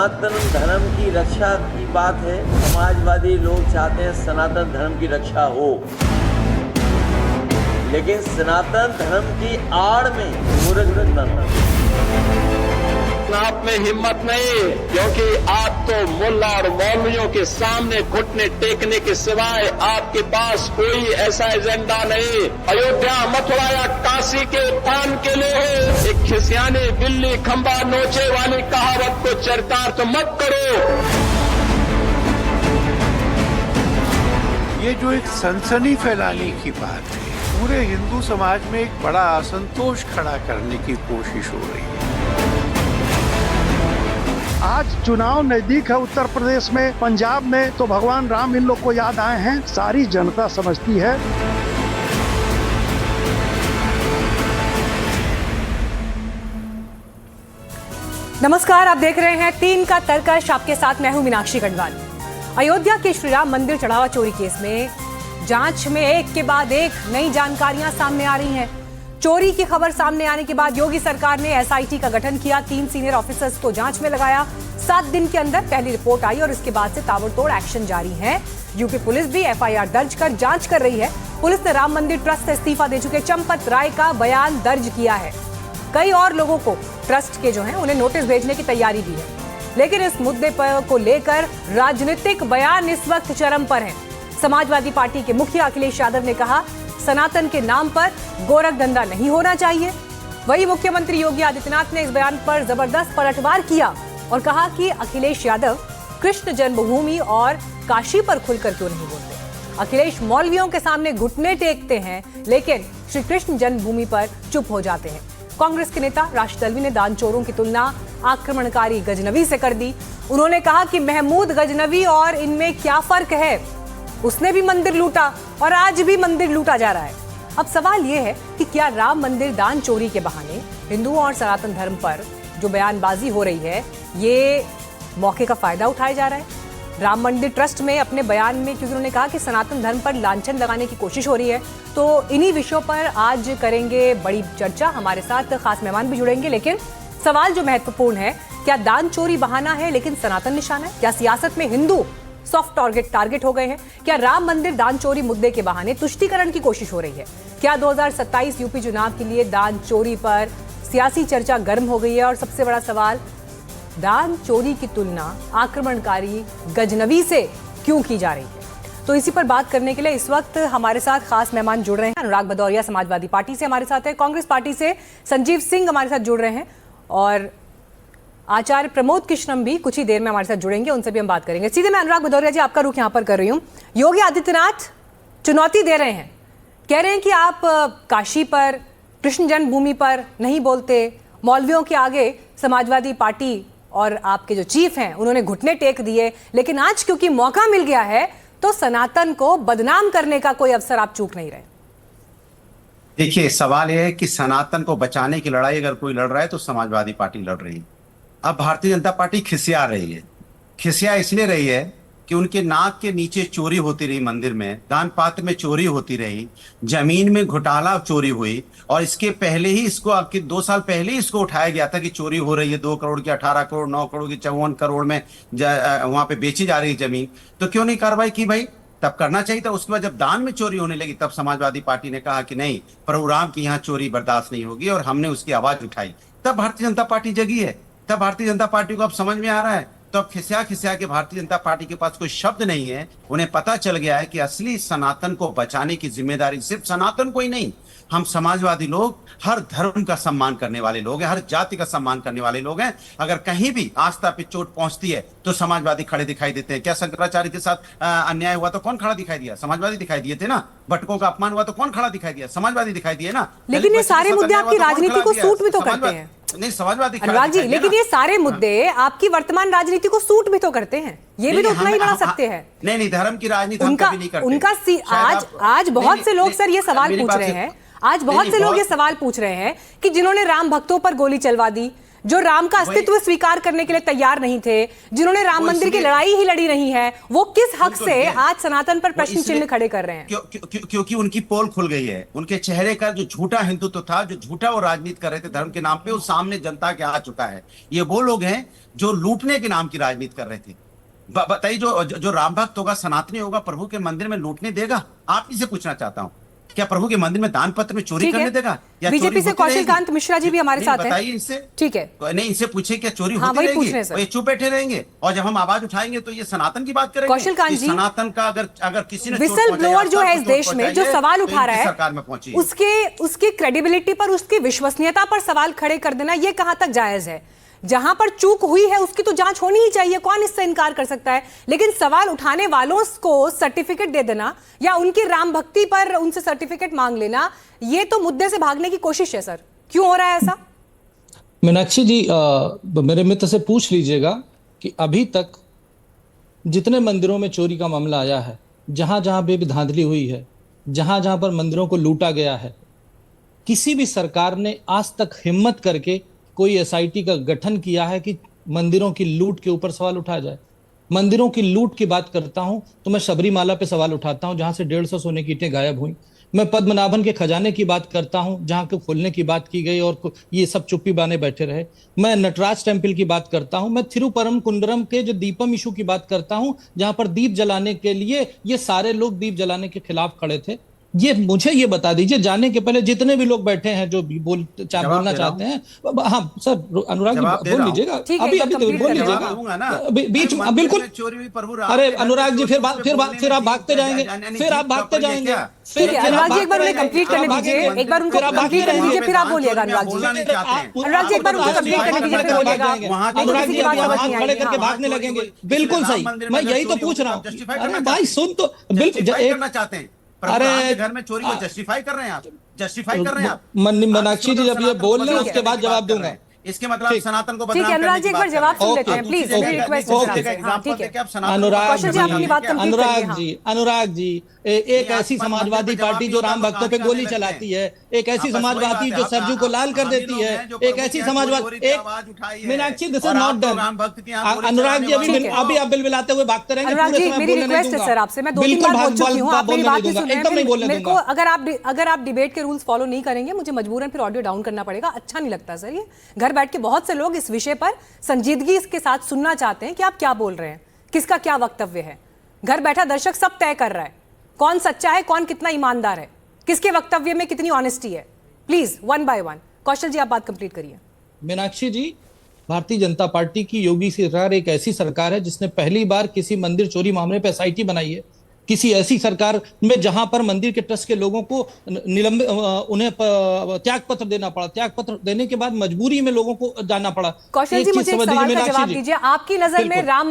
सनातन धर्म की रक्षा की बात है। समाजवादी लोग चाहते हैं सनातन धर्म की रक्षा हो, लेकिन सनातन धर्म की आड़ में आप में हिम्मत नहीं, क्योंकि आप तो मुल्ला और मौलवियों के सामने घुटने टेकने के सिवाय आपके पास कोई ऐसा एजेंडा नहीं। अयोध्या, मथुरा या काशी के उत्थान के लिए एक खिसियानी बिल्ली खंबा नोचे वाली कहावत को चरितार्थ मत करो। ये जो एक सनसनी फैलाने की बात है, पूरे हिंदू समाज में एक बड़ा असंतोष खड़ा करने की कोशिश हो रही है। आज चुनाव नजदीक है उत्तर प्रदेश में, पंजाब में, तो भगवान राम इन लोग को याद आए हैं। सारी जनता समझती है। नमस्कार, आप देख रहे हैं 3 का तर्कश। आपके साथ मैं हूं मीनाक्षी गढ़वाल। अयोध्या के श्री राम मंदिर चढ़ावा चोरी केस में जांच में एक के बाद एक नई जानकारियां सामने आ रही हैं। चोरी की खबर सामने आने के बाद योगी सरकार ने एसआईटी का गठन किया, 3 सीनियर ऑफिसर्स को जांच में लगाया। 7 दिन के अंदर पहली रिपोर्ट आई और इसके बाद से ताबड़तोड़ एक्शन जारी है। यूपी पुलिस भी एफआईआर दर्ज कर जांच कर रही है। पुलिस ने राम मंदिर ट्रस्ट से इस्तीफा दे चुके चंपत राय का बयान दर्ज किया है। कई और लोगों को ट्रस्ट के जो है उन्हें नोटिस भेजने की तैयारी भी है, लेकिन इस मुद्दे पर को लेकर राजनीतिक बयान इस वक्त चरम पर है। समाजवादी पार्टी के मुखिया अखिलेश यादव ने कहा, सनातन के नाम पर गोरख धंधा नहीं होना चाहिए। वही मुख्यमंत्री योगी आदित्यनाथ ने इस बयान पर जबरदस्त पलटवार किया और कहा कि अखिलेश यादव कृष्ण जन्मभूमि और काशी पर खुलकर क्यों नहीं बोलते। अखिलेश मौलवियों के सामने घुटने टेकते हैं, लेकिन श्री कृष्ण जन्मभूमि पर चुप हो जाते हैं। कांग्रेस के नेता राशिद अल्वी ने दान चोरों की तुलना आक्रमणकारी गजनवी से कर दी। उन्होंने कहा कि महमूद गजनवी और इनमें क्या फर्क है, उसने भी मंदिर लूटा और आज भी मंदिर लूटा जा रहा है। अब सवाल यह है कि क्या राम मंदिर दान चोरी के बहाने हिंदुओं और सनातन धर्म पर जो बयानबाजी हो रही है, ये मौके का फायदा उठाया जा रहा है। राम मंदिर ट्रस्ट में अपने बयान में, क्योंकि उन्होंने कहा कि सनातन धर्म पर लांछन लगाने की कोशिश हो रही है, तो इन्हीं विषयों पर आज करेंगे बड़ी चर्चा। हमारे साथ खास मेहमान भी जुड़ेंगे, लेकिन सवाल जो महत्वपूर्ण है, क्या दान चोरी बहाना है लेकिन सनातन निशाना है? क्या सियासत में हिंदू सॉफ्ट टारगेट हो गए हैं? क्या राम मंदिर दान चोरी मुद्दे के बहाने तुष्टीकरण की कोशिश हो रही है? क्या 2027 यूपी चुनाव के लिए दान चोरी पर सियासी चर्चा गर्म हो गई है? और सबसे बड़ा सवाल, दान चोरी की तुलना आक्रमणकारी गजनवी से क्यों की जा रही है? तो इसी पर बात करने के लिए इस वक्त हमारे साथ खास मेहमान जुड़ रहे हैं। अनुराग भदौरिया समाजवादी पार्टी से हमारे साथ है, कांग्रेस पार्टी से संजीव सिंह हमारे साथ जुड़ रहे हैं, और आचार्य प्रमोद कृष्णम भी कुछ ही देर में हमारे साथ जुड़ेंगे, उनसे भी हम बात करेंगे। सीधे मैं अनुराग भदौरिया जी आपका रुख यहाँ पर कर रही हूँ। योगी आदित्यनाथ चुनौती दे रहे हैं, कह रहे हैं कि आप काशी पर, कृष्ण जन्मभूमि पर नहीं बोलते। मौलवियों के आगे समाजवादी पार्टी और आपके जो चीफ हैं उन्होंने घुटने टेक दिए, लेकिन आज क्योंकि मौका मिल गया है तो सनातन को बदनाम करने का कोई अवसर आप चूक नहीं रहे। देखिए, सवाल यह है कि सनातन को बचाने की लड़ाई अगर कोई लड़ रहा है तो समाजवादी पार्टी लड़ रही है। अब भारतीय जनता पार्टी खिसिया रही है। खिसिया इसलिए रही है कि उनके नाक के नीचे चोरी होती रही, मंदिर में दान पात्र में चोरी होती रही, जमीन में घोटाला चोरी हुई, और इसके पहले ही इसको, आपके 2 साल पहले ही इसको उठाया गया था कि चोरी हो रही है। 2 करोड़ की 18 करोड़, 9 करोड़ की 54 करोड़ में वहां पे बेची जा रही है जमीन। तो क्यों नहीं कार्रवाई की भाई? तब करना चाहिए था। उसके बाद जब दान में चोरी होने लगी तब समाजवादी पार्टी ने कहा कि नहीं, प्रभु राम की यहाँ चोरी बर्दाश्त नहीं होगी, और हमने उसकी आवाज उठाई। तब भारतीय जनता पार्टी जगी है। तब भारतीय जनता पार्टी को अब समझ में आ रहा है। तो अब खिसिया खिसिया के भारतीय जनता पार्टी के पास कोई शब्द नहीं है। उन्हें पता चल गया है कि असली सनातन को बचाने की जिम्मेदारी सिर्फ सनातन को ही नहीं, हम समाजवादी लोग हर धर्म का सम्मान करने वाले लोग हैं, हर जाति का सम्मान करने वाले लोग हैं। अगर कहीं भी आस्था पे चोट पहुंचती है तो समाजवादी खड़े दिखाई देते हैं। क्या शंकराचार्य के साथ अन्याय हुआ तो कौन खड़ा दिखाई दिया? समाजवादी दिखाई दिए थे ना। भटकों का अपमान हुआ तो कौन खड़ा दिखाई दिया? समाजवादी दिखाई दिए ना। लेकिन ये सारे मुद्दे आपकी राजनीति को सूट भी तो करते हैं। नहीं, समाजवादी अनुराग जी, लेकिन ये सारे मुद्दे आपकी वर्तमान राजनीति को सूट भी तो करते हैं। ये भी तो उतना ही बड़ा सत्य है। नहीं, धर्म की राजनीति हम कभी नहीं करते। उनका आज बहुत से लोग सर ये सवाल पूछ रहे हैं, आज बहुत से लोग ये सवाल पूछ रहे हैं कि जिन्होंने राम भक्तों पर गोली चलवा दी, जो राम का अस्तित्व स्वीकार करने के लिए तैयार नहीं थे, जिन्होंने राम मंदिर की लड़ाई ही लड़ी नहीं है, वो किस हक से आज सनातन पर प्रश्न चिन्ह खड़े कर रहे हैं? क्योंकि उनकी पोल खुल गई है। उनके चेहरे का जो झूठा हिंदुत्व था, जो झूठा वो राजनीति कर रहे थे धर्म के नाम पे, वो सामने जनता के आ चुका है। ये वो लोग हैं जो लूटने के नाम की राजनीति कर रहे थे। बताइए, जो राम भक्त होगा, सनातनी होगा, प्रभु के मंदिर में लूटने देगा? आप इसे पूछना चाहता हूँ, क्या प्रभु के मंदिर में दान पत्र में चोरी करने देगा? या बीजेपी से कौशल कांत मिश्रा जी भी हमारे साथ हैं। बताइए इनसे। ठीक है, नहीं, इनसे पूछे क्या चोरी हाँ, होती रहेगी? ये चुप बैठे रहेंगे, और जब हम आवाज उठाएंगे तो ये सनातन की बात करेंगे। कौशल कांत जी, सनातन का अगर किसी ने विसल ब्लोअर जो है इस देश में, जो सवाल उठा रहा है, सरकार में पहुंची, उसकी क्रेडिबिलिटी पर, उसकी विश्वसनीयता पर सवाल खड़े कर देना, ये कहां तक जायज है? जहां पर चूक हुई है उसकी तो जांच होनी ही चाहिए, कौन इससे इनकार कर सकता है? लेकिन सवाल उठाने वालों को सर्टिफिकेट दे देना या उनकी राम भक्ति पर उनसे सर्टिफिकेट मांग लेना, ये तो मुद्दे से भागने की कोशिश है। सर, क्यों हो रहा है ऐसा? मीनाक्षी जी, मेरे मित्र से पूछ लीजिएगा कि अभी तक जितने मंदिरों में चोरी का मामला आया है, जहां जहां पे भी धांधली हुई है, जहां जहां पर मंदिरों को लूटा गया है, किसी भी सरकार ने आज तक हिम्मत करके कोई एसआईटी का गठन किया है कि मंदिरों की लूट के ऊपर सवाल उठाया जाए? मंदिरों की लूट की बात करता हूं तो मैं सबरीमाला पे सवाल उठाता हूं, जहां से 150 सोने की ईंटें गायब हुई। मैं पद्मनाभन के खजाने की बात करता हूं, जहां के खोलने की बात की गई और ये सब चुप्पी बाने बैठे रहे। मैं नटराज टेम्पल की बात करता हूं। मैं थिरुपरम कुंडरम के जो दीपम इशू की बात करता हूं, जहां पर दीप जलाने के लिए ये सारे लोग दीप जलाने के खिलाफ खड़े थे। ये मुझे ये बता दीजिए, जाने के पहले जितने भी लोग बैठे हैं जो बोलना चाहते हैं, हाँ सर, अनुराग जी बोल लीजिएगा, अभी बोल लीजिएगा बीच में, बिल्कुल। अरे अनुराग जी, फिर आप भागते जाएंगे, फिर आप भागते जाएंगे। अनुराग जी, एक बार उन्हें कंप्लीट करने दीजिए, एक बार उनको कंप्लीट करने दीजिए, फिर आप बोलिएगा। अनुराग जी, एक बार उनको कंप्लीट करने दीजिए, फिर बोलिएगा। अनुराग जी खड़े करके भागने लगेंगे, बिल्कुल सही, मैं यही तो पूछ रहा हूँ। अरे भाई सुन तो, बिल्कुल चाहते हैं। अरे घर में चोरी को जस्टिफाई कर रहे हैं आप, जस्टिफाई कर रहे हैं आप। मीनाक्षी जी, जब ये बोल रहे हैं उसके बाद जवाब दूंगा। इसके मतलब सनातन को बदनाम करने की बात कर रहे हैं। अनुराग जी, एक बार जवाब सुन लेते हैं प्लीज, मेरी रिक्वेस्ट है। अनुराग जी, एक ऐसी समाजवादी पार्टी जो राम भक्तों पे गोली चलाती है, एक ऐसी समाजवादी जो सरजू को लाल कर देती है, एक ऐसी समाजवादी, एक Meenakshi, this is not done. Anurag ji, अभी आप बिलबिलाते हुए भागते रहेंगे। अनुराग जी, मेरी रिक्वेस्ट है सर आपसे, मैं 2-3 बार बोल चुकी हूँ, आप मेरी बात नहीं सुन रहे हैं। मेरे को अगर आप डिबेट के रूल्स फॉलो नहीं करेंगे, मुझे मजबूरन फिर ऑडियो डाउन करना पड़ेगा। अच्छा नहीं लगता सर। ये घर बैठ के बहुत से लोग इस विषय पर संजीदगी के साथ सुनना चाहते हैं कि आप क्या बोल रहे हैं, किसका क्या वक्तव्य है। घर बैठा दर्शक सब तय कर रहा है कौन सच्चा है, कौन कितना ईमानदार है, किसके वक्तव्य में कितनी ऑनेस्टी है। Please one by one. Kaushal ji, आप बात कंप्लीट करिए। मीनाक्षी जी, भारतीय जनता पार्टी की योगी सरकार एक ऐसी सरकार है जिसने पहली बार किसी मंदिर चोरी मामले पर एसआईटी बनाई है। किसी ऐसी सरकार में जहां पर मंदिर के ट्रस्ट के लोगों को निलंबित, उन्हें त्याग पत्र देना पड़ा, त्याग पत्र देने के बाद मजबूरी में लोगों को जाना पड़ा। कौशल जी, मुझे एक सवाल का जवाब दीजिए। आपकी नजर में राम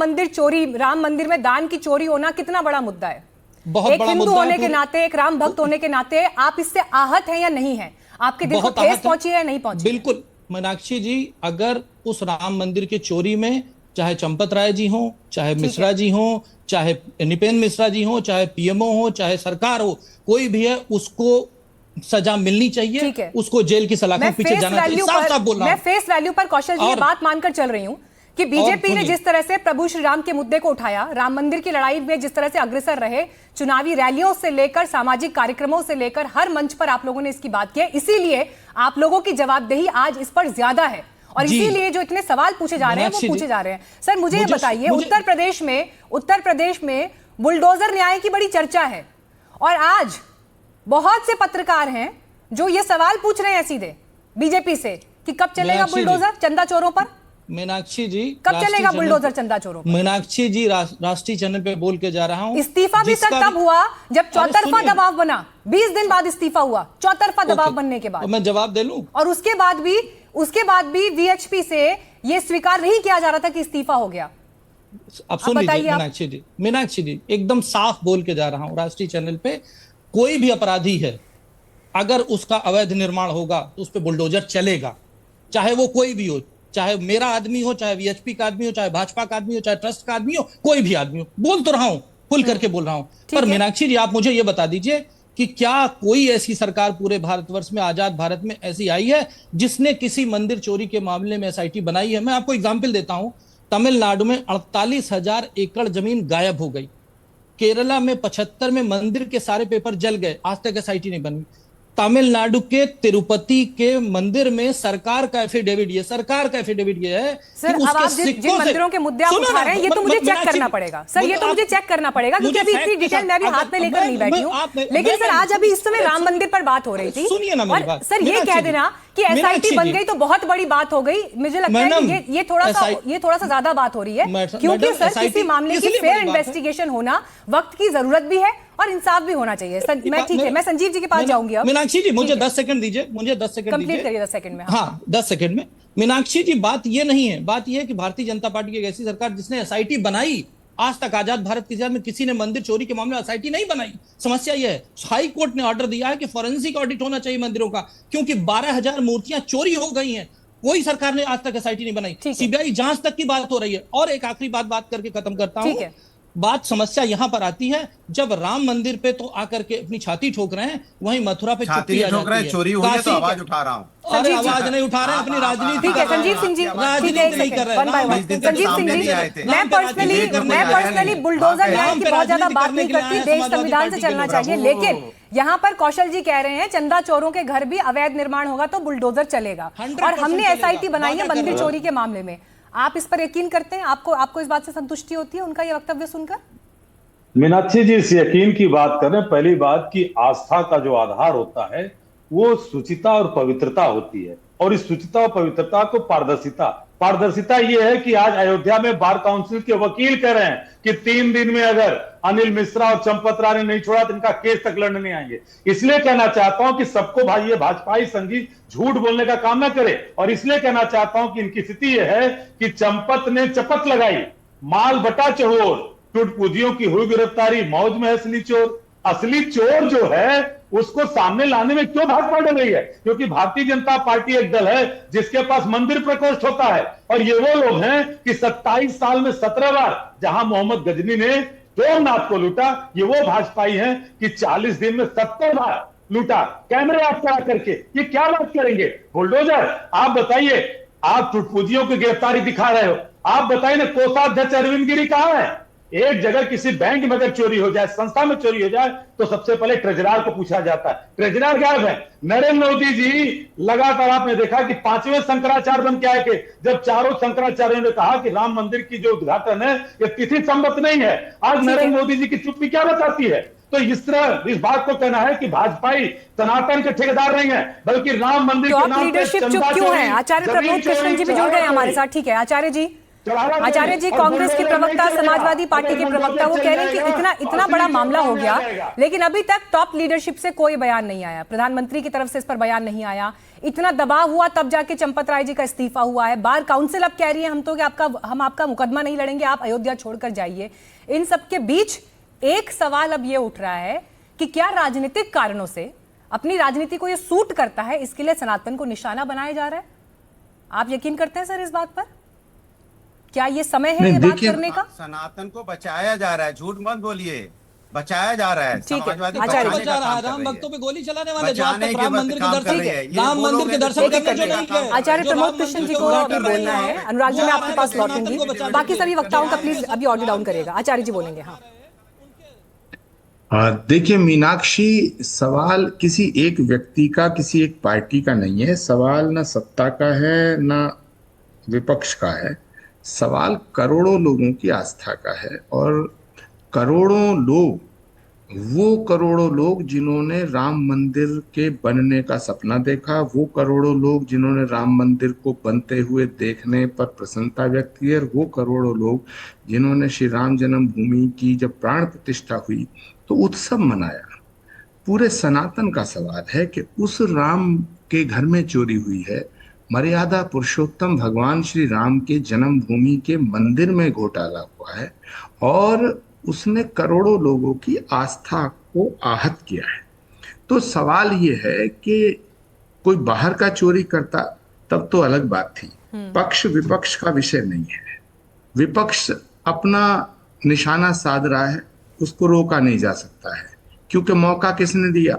मंदिर में दान की चोरी होना कितना बड़ा मुद्दा है? बहुत एक बड़ा हिंदू मुद्दा होने के नाते, एक राम भक्त होने के नाते आप इससे आहत हैं या नहीं है? आपके दिल को ठेस पहुंची है या नहीं पहुंची? बिल्कुल मीनाक्षी जी, अगर उस राम मंदिर की चोरी में चाहे चंपत राय जी हो, चाहे मिश्रा जी हो, चाहे निपेन मिश्रा जी हो, चाहे पीएमओ हो, चाहे सरकार हो, कोई भी है, उसको सजा मिलनी चाहिए, उसको जेल की सलाखों पीछे जाना चाहिए। साफ बोल रहा हूं। मैं फेस वैल्यू पर कौशल जी ये बात मानकर चल रही हूं कि बीजेपी ने जिस तरह से प्रभु श्री राम के मुद्दे को उठाया, राम मंदिर की लड़ाई में जिस तरह से अग्रसर रहे, चुनावी रैलियों से लेकर सामाजिक कार्यक्रमों से लेकर हर मंच पर आप लोगों ने इसकी बात की है, इसीलिए आप लोगों की जवाबदेही आज इस पर ज्यादा है और इसीलिए जो इतने सवाल पूछे जा रहे हैं वो पूछे जा रहे हैं। सर, मुझे ये बताइए, उत्तर प्रदेश में बुलडोजर न्याय की बड़ी चर्चा है और आज बहुत से पत्रकार हैं जो ये सवाल पूछ रहे हैं सीधे बीजेपी से कि कब चलेगा बुलडोजर चंदा चोरों पर। मीनाक्षी जी, कब चलेगा बुलडोजर चंदा चोरों पर? मीनाक्षी जी, राष्ट्रीय चैनल पे बोल के जा रहा हूं। इस्तीफा भी सर तब हुआ जब चौतरफा दबाव बना। 20 दिन बाद इस्तीफा हुआ, चौतरफा दबाव बनने के बाद। मैं जवाब दे लूं? और उसके बाद भी वीएचपी से यह स्वीकार नहीं किया जा रहा था कि इस्तीफा हो गया। अब सुन लीजिए मीनाक्षी जी, एकदम साफ बोल के जा रहा हूं राष्ट्रीय चैनल पे, कोई भी अपराधी है, अगर उसका अवैध निर्माण होगा तो उस पर बुलडोजर चलेगा, चाहे वो कोई भी हो, चाहे मेरा आदमी हो, चाहे वीएचपी का आदमी हो, चाहे भाजपा का आदमी हो, चाहे ट्रस्ट का आदमी हो, कोई भी आदमी हो। बोल तो रहा हूं, खुल करके बोल रहा हूं। पर मीनाक्षी जी, आप मुझे ये बता दीजिए कि क्या कोई ऐसी सरकार पूरे भारतवर्ष में, आजाद भारत में ऐसी आई है जिसने किसी मंदिर चोरी के मामले में एसआईटी बनाई है? मैं आपको एग्जाम्पल देता हूं। तमिलनाडु में 48,000 एकड़ जमीन गायब हो गई। केरला में 75 में मंदिर के सारे पेपर जल गए, आज तक एसआईटी नहीं बनी। तमिलनाडु के तिरुपति के मंदिर में सरकार का एफिडेविट है सर, अब आप जिन मंदिरों के मुद्दे आप उठा रहे हैं, ये तो मुझे चेक करना पड़ेगा सर, ये तो मुझे चेक करना पड़ेगा, क्योंकि अभी इतनी डिटेल मैं भी हाथ में लेकर नहीं बैठी हूँ। लेकिन सर, आज अभी इस समय राम मंदिर पर बात हो रही थी, और सर ये कह देना कि एसआईटी बन गई तो बहुत बड़ी बात हो गई, मुझे लगता है कि ये थोड़ा सा ज्यादा बात हो रही है, क्योंकि सर किसी मामले की फेयर इन्वेस्टिगेशन होना वक्त की जरूरत भी है और इंसाफ भी होना चाहिए। मैं ठीक है, मैं संजीव जी के पास जाऊंगी अब। मीनाक्षी जी, मुझे 10 सेकंड दीजिए, कंप्लीट करिए 10 सेकंड में। हाँ, 10 सेकंड में। मीनाक्षी जी, बात ये नहीं है, बात ये है कि भारतीय जनता पार्टी की एक ऐसी सरकार जिसने एसआईटी बनाई, आज तक आजाद भारत की इतिहास में किसी ने मंदिर चोरी के मामले में एसआईटी नहीं बनाई। समस्या यह है, हाई कोर्ट ने ऑर्डर दिया है कि फॉरेंसिक ऑडिट होना चाहिए मंदिरों का, क्योंकि 12,000 मूर्तियां चोरी हो गई हैं। कोई सरकार ने आज तक एसआईटी नहीं बनाई, सीबीआई जांच तक की बात हो रही है। और एक आखिरी बात करके खत्म करता हूं। बात समस्या यहां पर आती है जब राम मंदिर पे तो आकर के अपनी छाती ठोक रहे हैं, वहीं मथुरा पे छाती ठोक रहे हैं, चोरी हुई है तो आवाज उठा रहा हूं। अरे आवाज नहीं उठा रहे हैं, अपनी राजनीति। ठीक है संजीव सिंह जी, राजनीति नहीं कर रहे। संजीव सिंह जी, मैं पर्सनली बुलडोजर न्याय की बहुत ज्यादा बात नहीं करती, देश संविधान से चलना चाहिए, लेकिन यहाँ पर कौशल जी कह रहे हैं चंदा चोरों के घर भी अवैध निर्माण होगा तो बुलडोजर चलेगा, और हमने एसआईटी बनाई है मंदिर चोरी के मामले में। आप इस पर यकीन करते हैं? आपको इस बात से संतुष्टि होती है उनका ये वक्तव्य सुनकर? मीनाक्षी जी, इस यकीन की बात करें, पहली बात की आस्था का जो आधार होता है वो शुचिता और पवित्रता होती है, और इस शुचिता और पवित्रता को पारदर्शिता ये है कि आज अयोध्या में बार काउंसिल के वकील कह रहे हैं कि 3 दिन में अगर अनिल मिश्रा और चंपत राय ने नहीं छोड़ा तो इनका केस तक लड़ने नहीं आएंगे। इसलिए कहना चाहता हूं कि सबको भाई ये भाजपाई संगी झूठ बोलने का काम ना करे, और इसलिए कहना चाहता हूं कि इनकी स्थिति यह है कि चंपत ने चपत लगाई, माल बटा चहोर, टूटपूजियों की हुई गिरफ्तारी, मौज में असली चोर। असली चोर जो है उसको सामने लाने में क्यों भाजपा डर रही है? क्योंकि भारतीय जनता पार्टी एक दल है जिसके पास मंदिर प्रकोष्ठ होता है, और ये वो लोग हैं कि 27 साल में 17 बार जहां मोहम्मद गजनी ने सोमनाथ को लूटा, ये वो भाजपाई हैं कि 40 दिन में 70 बार लूटा, कैमरे आप करा करके। ये क्या बात करेंगे? बुलडोजर। आप बताइए, आप टूटपूजियों की गिरफ्तारी दिखा रहे हो, आप बताइए ना, कोषाध्यक्ष अरविंद गिरी कहां है? एक जगह किसी बैंक में अगर चोरी हो जाए, संस्था में चोरी हो जाए, तो सबसे पहले ट्रेजरार को पूछा जाता है, ट्रेजरार गायब है। नरेंद्र मोदी जी लगातार आपने देखा कि 5वें शंकराचार्य बन के आए थे, जब चारों शंकराचार्यों ने कहा कि राम मंदिर की जो उद्घाटन है ये तिथि संबत नहीं है, आज नरेंद्र मोदी जी की चुप्पी क्या बताती है? तो इस तरह इस बात को कहना है कि भाजपाई सनातन के ठेकेदार नहीं है, बल्कि राम मंदिर के नाम पर लीडरशिप चुप क्यों है? आचार्य प्रमोद कृष्णन जी भी जुड़ गए हमारे साथ। ठीक है आचार्य जी, कांग्रेस के प्रवक्ता, समाजवादी पार्टी के प्रवक्ता, वो कह रहे हैं कि इतना बड़ा मामला हो गया, लेकिन अभी तक टॉप लीडरशिप से कोई बयान नहीं आया, प्रधानमंत्री की तरफ से इस पर बयान नहीं आया। इतना दबाव हुआ तब जाके चंपत राय जी का इस्तीफा हुआ है। बार काउंसिल अब कह रही है हम आपका मुकदमा नहीं लड़ेंगे, आप अयोध्या छोड़कर जाइए। इन सबके बीच एक सवाल अब ये उठ रहा है कि क्या राजनीतिक कारणों से, अपनी राजनीति को ये सूट करता है, इसके लिए सनातन को निशाना बनाया जा रहा है? आप यकीन करते हैं सर इस बात पर? क्या ये समय है ये बात करने का? सनातन को बचाया जा रहा है, झूठ मत बोलिए, बचाया जा रहा है। समाजवादी राम भक्तों पे गोली चलाने वाले जो आज तक राम मंदिर के दर्शन करने जो नहीं किए। आचार्य प्रमोद कृष्णन जी को अभी बोलना है। अनुराग जी मैं आपके पास लौटूंगी, बाकी सभी वक्ताओं का प्लीज अभी ऑडियो डाउन करेगा। आचार्य जी बोलेंगे। हाँ देखिए मीनाक्षी, सवाल किसी एक व्यक्ति का, किसी एक पार्टी का नहीं है, सवाल ना सत्ता का है ना विपक्ष का है, सवाल करोड़ों लोगों की आस्था का है। और करोड़ों लोग, वो करोड़ों लोग जिन्होंने राम मंदिर के बनने का सपना देखा, वो करोड़ों लोग जिन्होंने राम मंदिर को बनते हुए देखने पर प्रसन्नता व्यक्त की, और वो करोड़ों लोग जिन्होंने श्री राम जन्मभूमि की जब प्राण प्रतिष्ठा हुई तो उत्सव मनाया। पूरे सनातन का सवाल है कि उस राम के घर में चोरी हुई है, मर्यादा पुरुषोत्तम भगवान श्री राम के जन्मभूमि के मंदिर में घोटाला हुआ है, और उसने करोड़ों लोगों की आस्था को आहत किया है। तो सवाल ये है कि कोई बाहर का चोरी करता तब तो अलग बात थी, पक्ष विपक्ष का विषय नहीं है। विपक्ष अपना निशाना साध रहा है, उसको रोका नहीं जा सकता है। क्योंकि मौका किसने दिया?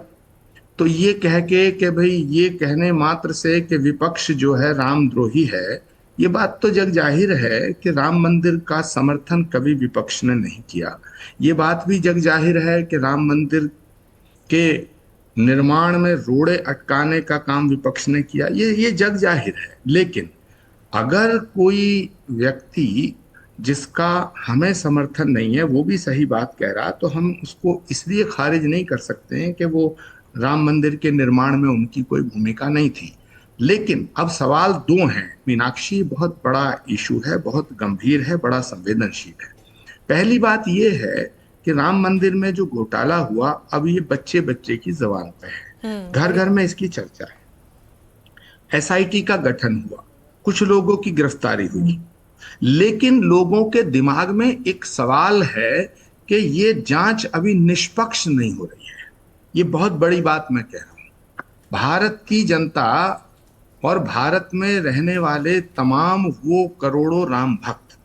तो ये कह के कि भाई ये कहने मात्र से कि विपक्ष जो है रामद्रोही है, ये बात तो जग जाहिर है कि राम मंदिर का समर्थन कभी विपक्ष ने नहीं किया। ये बात भी जग जाहिर है कि राम मंदिर के निर्माण में रोड़े अटकाने का काम विपक्ष ने किया। ये जग जाहिर है। लेकिन अगर कोई व्यक्ति जिसका हमें समर्थन नहीं है वो भी सही बात कह रहा, तो हम उसको इसलिए खारिज नहीं कर सकते हैं कि वो राम मंदिर के निर्माण में उनकी कोई भूमिका नहीं थी। लेकिन अब सवाल दो हैं मीनाक्षी, बहुत बड़ा इशू है, बहुत गंभीर है, बड़ा संवेदनशील है। पहली बात यह है कि राम मंदिर में जो घोटाला हुआ, अब ये बच्चे बच्चे की जबान पे है, घर घर में इसकी चर्चा है। एसआईटी का गठन हुआ, कुछ लोगों की गिरफ्तारी हुई, लेकिन लोगों के दिमाग में एक सवाल है कि ये जांच अभी निष्पक्ष नहीं हो रही है। ये बहुत बड़ी बात मैं कह रहा हूं। भारत की जनता और भारत में रहने वाले तमाम वो करोड़ों राम भक्त,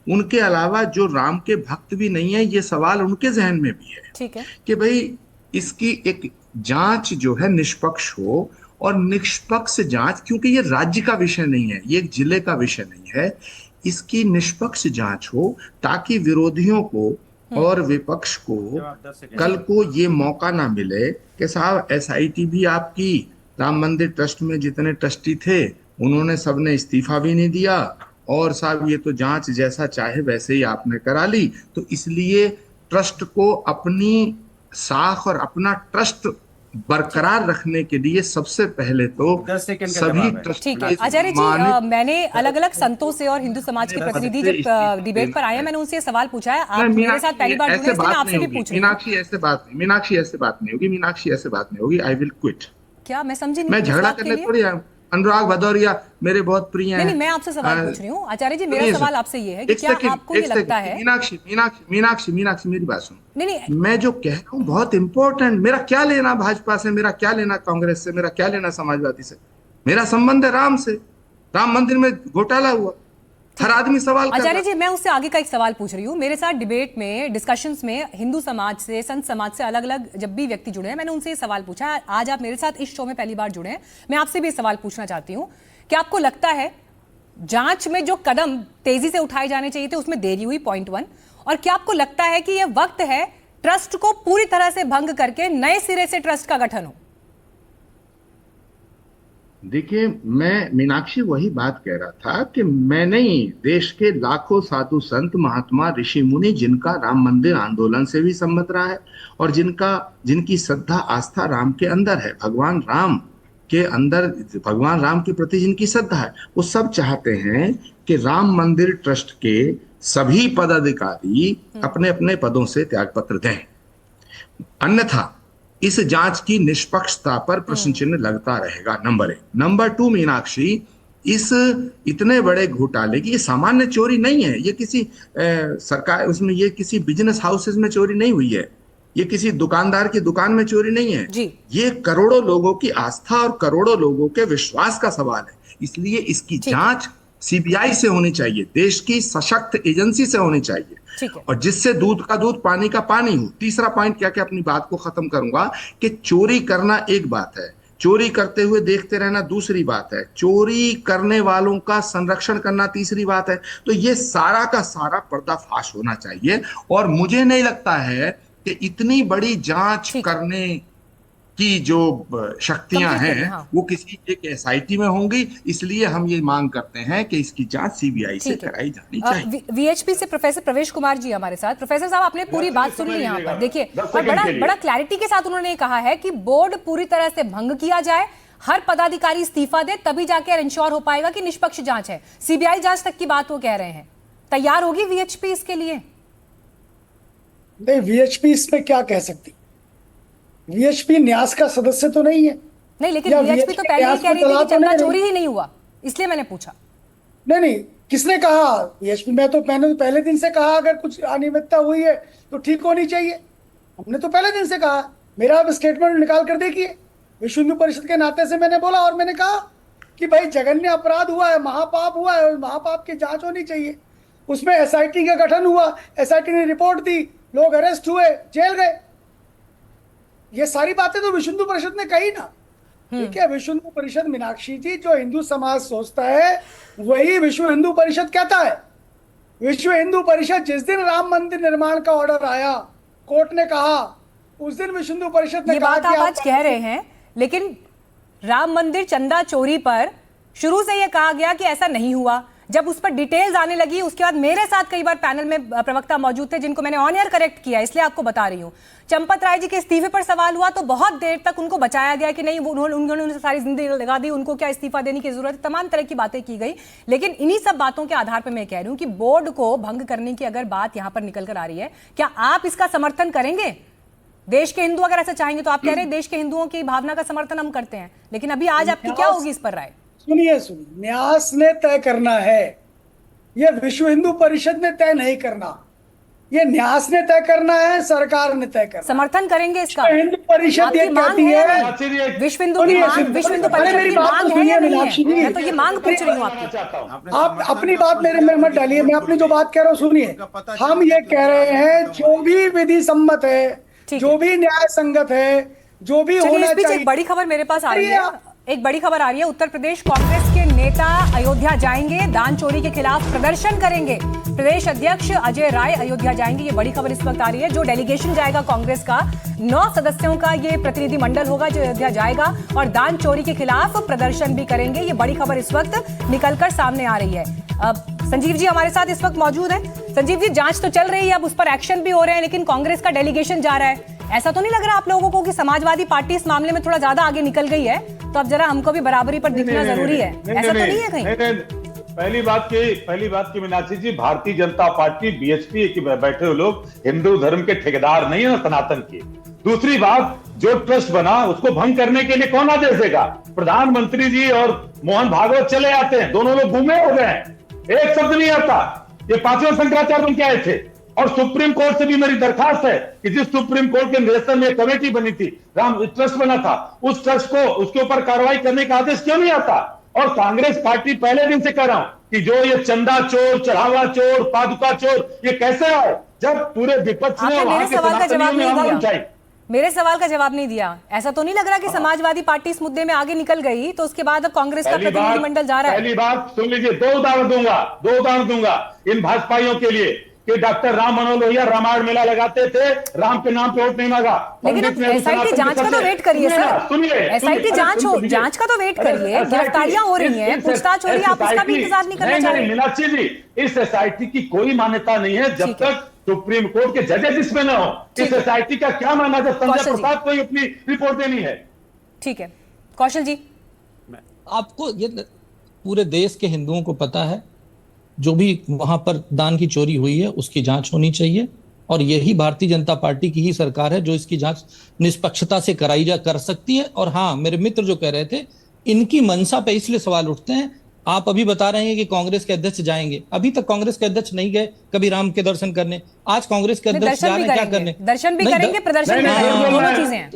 उनके अलावा जो राम के भक्त भी नहीं है, ये सवाल उनके जहन में भी है। ठीक है कि भाई इसकी एक जांच जो है निष्पक्ष हो, और निष्पक्ष जांच, क्योंकि ये राज्य का विषय नहीं है, ये एक जिले का विषय नहीं है, इसकी निष्पक्ष जांच हो ताकि विरोधियों को और विपक्ष को कल को ये मौका ना मिले कि साहब एसआईटी भी आपकी, राम मंदिर ट्रस्ट में जितने ट्रस्टी थे उन्होंने सबने इस्तीफा भी नहीं दिया, और साहब ये तो जांच जैसा चाहे वैसे ही आपने करा ली। तो इसलिए ट्रस्ट को अपनी साख और अपना ट्रस्ट बरकरार रखने के लिए सबसे पहले तो सभी ट्रस्ट। ठीक है आचार्य जी, मैंने अलग अलग संतों से और हिंदू समाज के प्रतिनिधि जब डिबेट पर आए, मैंने उनसे सवाल पूछा है। आप मेरे साथ पहली बार जुड़े, इसलिए मैं आपसे भी पूछ रही हूं। मीनाक्षी ऐसे बात नहीं, मीनाक्षी ऐसे बात नहीं होगी, मीनाक्षी ऐसे बात नहीं होगी। I will quit. क्या मैं समझी नहीं? मैं झगड़ा करने थोड़ी आया। अनुराग भदौरिया मेरे बहुत प्रिय हैं। नहीं, मैं आपसे सवाल पूछ रही हूँ आचार्य जी। मेरा सवाल आपसे ये है कि क्या आपको ये लगता है? मीनाक्षी मेरी बात सुन। नहीं, मैं जो कह रहा हूँ बहुत इंपॉर्टेंट। मेरा क्या लेना भाजपा से, मेरा क्या लेना कांग्रेस से, मेरा क्या लेना समाजवादी से? मेरा संबंध है राम से। राम मंदिर में घोटाला हुआ, हर आदमी सवाल कर रहा है। आचार्य जी, मैं उससे आगे का एक सवाल पूछ रही हूँ। मेरे साथ डिबेट में, डिस्कशंस में हिंदू समाज से, संत समाज से अलग अलग जब भी व्यक्ति जुड़े हैं, मैंने उनसे ये सवाल पूछा। आज आप मेरे साथ इस शो में पहली बार जुड़े हैं, मैं आपसे भी सवाल पूछना चाहती हूँ कि आपको लगता है जांच में जो कदम तेजी से उठाए जाने चाहिए थे उसमें देरी हुई, पॉइंट 1, और क्या आपको लगता है कि यह वक्त है ट्रस्ट को पूरी तरह से भंग करके नए सिरे से ट्रस्ट का गठन हो? देखिए, मैं मीनाक्षी वही बात कह रहा था कि मैं नहीं, देश के लाखों साधु संत, महात्मा, ऋषि मुनि जिनका राम मंदिर आंदोलन से भी संबंध रहा है और जिनकी श्रद्धा आस्था राम के अंदर है, भगवान राम के अंदर, भगवान राम के प्रति जिनकी श्रद्धा है, वो सब चाहते हैं कि राम मंदिर ट्रस्ट के सभी पदाधिकारी अपने अपने पदों से त्यागपत्र दें, अन्यथा इस जांच की निष्पक्षता पर प्रश्न चिन्ह लगता रहेगा। नंबर 1। नंबर 2, मीनाक्षी, इस इतने बड़े घोटाले की, ये सामान्य चोरी नहीं है, ये किसी सरकार, उसमें ये किसी बिजनेस हाउसेस में चोरी नहीं हुई है, ये किसी दुकानदार की दुकान में चोरी नहीं है जी। ये करोड़ों लोगों की आस्था और करोड़ों लोगों के विश्वास का सवाल है। इसलिए इसकी जांच सीबीआई से होनी चाहिए, देश की सशक्त एजेंसी से होनी चाहिए, और जिससे दूध का दूध, पानी का पानी हो। तीसरा पॉइंट क्या, अपनी बात को खत्म करूंगा कि चोरी करना एक बात है, चोरी करते हुए देखते रहना दूसरी बात है, चोरी करने वालों का संरक्षण करना तीसरी बात है। तो ये सारा का सारा पर्दाफाश होना चाहिए, और मुझे नहीं लगता है कि इतनी बड़ी जांच करने की जो शक्तियां हैं वो किसी एक एसआईटी में होंगी। इसलिए हम ये मांग करते हैं कि इसकी जांच सीबीआई से कराई जानी चाहिए। वीएचपी से प्रोफेसर प्रवेश कुमार जी हमारे साथ। प्रोफेसर साहब, आपने पूरी बात सुन ली यहाँ पर, देखिए, और बड़ा क्लैरिटी के साथ उन्होंने कहा है कि बोर्ड पूरी तरह से भंग किया जाए, हर पदाधिकारी इस्तीफा दे, तभी जाकर इंश्योर हो पाएगा कि निष्पक्ष जांच है। सीबीआई जांच तक की बात वो कह रहे हैं। तैयार होगी वीएचपी इसके लिए? नहीं, वीएचपी इसमें क्या कह सकती? वीएचपी न्यास का सदस्य तो नहीं है। नहीं, लेकिन वीएचपी तो पहले ही कह रही थी कि चंदा चोरी ही नहीं हुआ, इसलिए मैंने पूछा। नहीं, किसने कहा? वीएचपी मैंने तो पहले दिन से कहा अगर कुछ अनियमितता हुई है तो ठीक होनी चाहिए। हमने तो पहले दिन से कहा, मेरा अब स्टेटमेंट निकाल कर देखिए, विश्व हिंदू परिषद के नाते से मैंने बोला, और मैंने कहा कि भाई जघन्य अपराध हुआ है, महापाप हुआ है, और महापाप की जांच होनी चाहिए। उसमें एसआईटी का गठन हुआ, एसआईटी ने रिपोर्ट दी, लोग अरेस्ट हुए, जेल गए। ये सारी बातें तो विश्व हिंदू परिषद ने कही ना। ठीक है, विश्व हिंदू परिषद, मीनाक्षी जी, जो हिंदू समाज सोचता है वही विश्व हिंदू परिषद कहता है। विश्व हिंदू परिषद, जिस दिन राम मंदिर निर्माण का ऑर्डर आया, कोर्ट ने कहा, उस दिन विश्व हिंदू परिषद ने ये कहा बात कि आप आज कह रहे हैं, लेकिन राम मंदिर चंदा चोरी पर शुरू से यह कहा गया कि ऐसा नहीं हुआ। जब उस पर डिटेल्स आने लगी, उसके बाद मेरे साथ कई बार पैनल में प्रवक्ता मौजूद थे जिनको मैंने ऑन एयर करेक्ट किया, इसलिए आपको बता रही हूं। चंपत राय जी के इस्तीफे पर सवाल हुआ तो बहुत देर तक उनको बचाया गया कि नहीं, उन्होंने सारी जिंदगी लगा दी, उनको क्या इस्तीफा देने की जरूरत है, तमाम तरह की बातें की गई। लेकिन इन्हीं सब बातों के आधार पर मैं कह रही हूं कि बोर्ड को भंग करने की अगर बात यहां पर निकल कर आ रही है, क्या आप इसका समर्थन करेंगे? देश के हिंदू अगर ऐसा चाहेंगे तो आप कह रहे हैं देश के हिंदुओं की भावना का समर्थन हम करते हैं, लेकिन अभी आज आपकी क्या होगी इस पर राय? सुनिए, न्यास ने तय करना है, ये विश्व हिंदू परिषद ने तय नहीं करना, ये न्यास ने तय करना है, सरकार ने तय करना। समर्थन करेंगे इसका? हिंदू परिषद ये कहती है, विश्व हिंदू की मांग, विश्व हिंदू परिषद की मांग है या नहीं है? मैं तो ये मांग पूछ रही हूँ आपकी। आप अपनी बात मेरे में मत डालिए, मैं अपनी जो बात कह रहा हूँ सुनिए। हम ये कह रहे हैं जो भी विधि सम्मत है, जो भी न्याय संगत है, जो भी होना चाहिए। एक बड़ी खबर मेरे पास आ रही है, एक बड़ी खबर आ रही है। उत्तर प्रदेश कांग्रेस के नेता अयोध्या जाएंगे, दान चोरी के खिलाफ प्रदर्शन करेंगे। प्रदेश अध्यक्ष अजय राय अयोध्या जाएंगे, ये बड़ी खबर इस वक्त आ रही है। जो डेलीगेशन जाएगा कांग्रेस का 9 सदस्यों का ये प्रतिनिधि मंडल होगा जो अयोध्या जाएगा और दान चोरी के खिलाफ प्रदर्शन भी करेंगे। ये बड़ी खबर इस वक्त निकलकर सामने आ रही है। संजीव जी हमारे साथ इस वक्त मौजूद है। संजीव जी, जांच तो चल रही है, अब उस पर एक्शन भी हो रहे हैं, लेकिन कांग्रेस का डेलीगेशन जा रहा है। ऐसा तो नहीं लग रहा आप लोगों को कि समाजवादी पार्टी इस मामले में थोड़ा ज्यादा आगे निकल गई है, तो अब जरा हमको भी बराबरी पर दिखना जरूरी है? ऐसा तो नहीं है कहीं? पहली बात की मीनाक्षी जी, भारतीय जनता पार्टी, बीएचपी के बैठे हुए लोग हिंदू धर्म के ठेकेदार नहीं है, सनातन के। दूसरी बात, जो ट्रस्ट बना उसको भंग करने के लिए कौन आदेश देगा? प्रधानमंत्री जी और मोहन भागवत चले आते हैं, दोनों लोग गुमे हो गए हैं, एक शब्द नहीं आता। ये 5वें शंकराचार्य बन के आए थे। और सुप्रीम कोर्ट से भी मेरी दरखास्त है कि जिस सुप्रीम कोर्ट के निर्देशन में कमेटी बनी थी, राम ट्रस्ट बना था, उस ट्रस्ट को, उसके ऊपर कार्रवाई करने का आदेश क्यों नहीं आता? और कांग्रेस पार्टी पहले दिन से कह रहा हूं कि जो ये चंदा चोर, चढ़ावा चोर, पादुका चोर, ये कैसे आए जब पूरे विपक्ष ने वहां के सनातनियों में आवाज उठाई? मेरे सवाल का जवाब नहीं दिया। ऐसा तो नहीं लग रहा कि समाजवादी पार्टी इस मुद्दे में आगे निकल गई तो उसके बाद अब कांग्रेस का प्रतिनिधिमंडल जा रहा है? पहली बात सुन लीजिए, दो उदाहरण दूंगा इन भाजपाइयों के लिए कि डॉक्टर राम मनोहर लोहिया रामायण मेला लगाते थे, राम के नाम पे वोट नहीं मांगा। लेकिन अब एसआईटी जांच का तो वेट करिए सर, सुनिए, एसआईटी जांच का तो वेट करिए। गिरफ्तारियां हो रही हैं, पूछताछ हो रही है, आप उसका भी इंतजार नहीं करना चाह रहे? मीनाक्षी जी, इस एसआईटी की कोई मान्यता नहीं है जब तक सुप्रीम कोर्ट के जजेस इसमें न हो। इस एसआईटी का क्या मानना जब संजय प्रसाद को अपनी रिपोर्ट देनी है? ठीक है, कौशल जी। आपको ये पूरे देश के हिंदुओं को पता है, जो भी वहां पर दान की चोरी हुई है उसकी जांच होनी चाहिए, और यही भारतीय जनता पार्टी की ही सरकार है जो इसकी जांच निष्पक्षता से कर सकती है। और हाँ, मेरे मित्र जो कह रहे थे, इनकी मंशा पे इसलिए सवाल उठते हैं। आप अभी बता रहे हैं कि कांग्रेस के अध्यक्ष जाएंगे, अभी तक कांग्रेस के अध्यक्ष नहीं गए कभी राम के दर्शन करने, आज कांग्रेस के अध्यक्ष जा रहे हैं क्या करने? दर्शन भी करेंगे, प्रदर्शन भी करेंगे, दोनों चीजें हैं।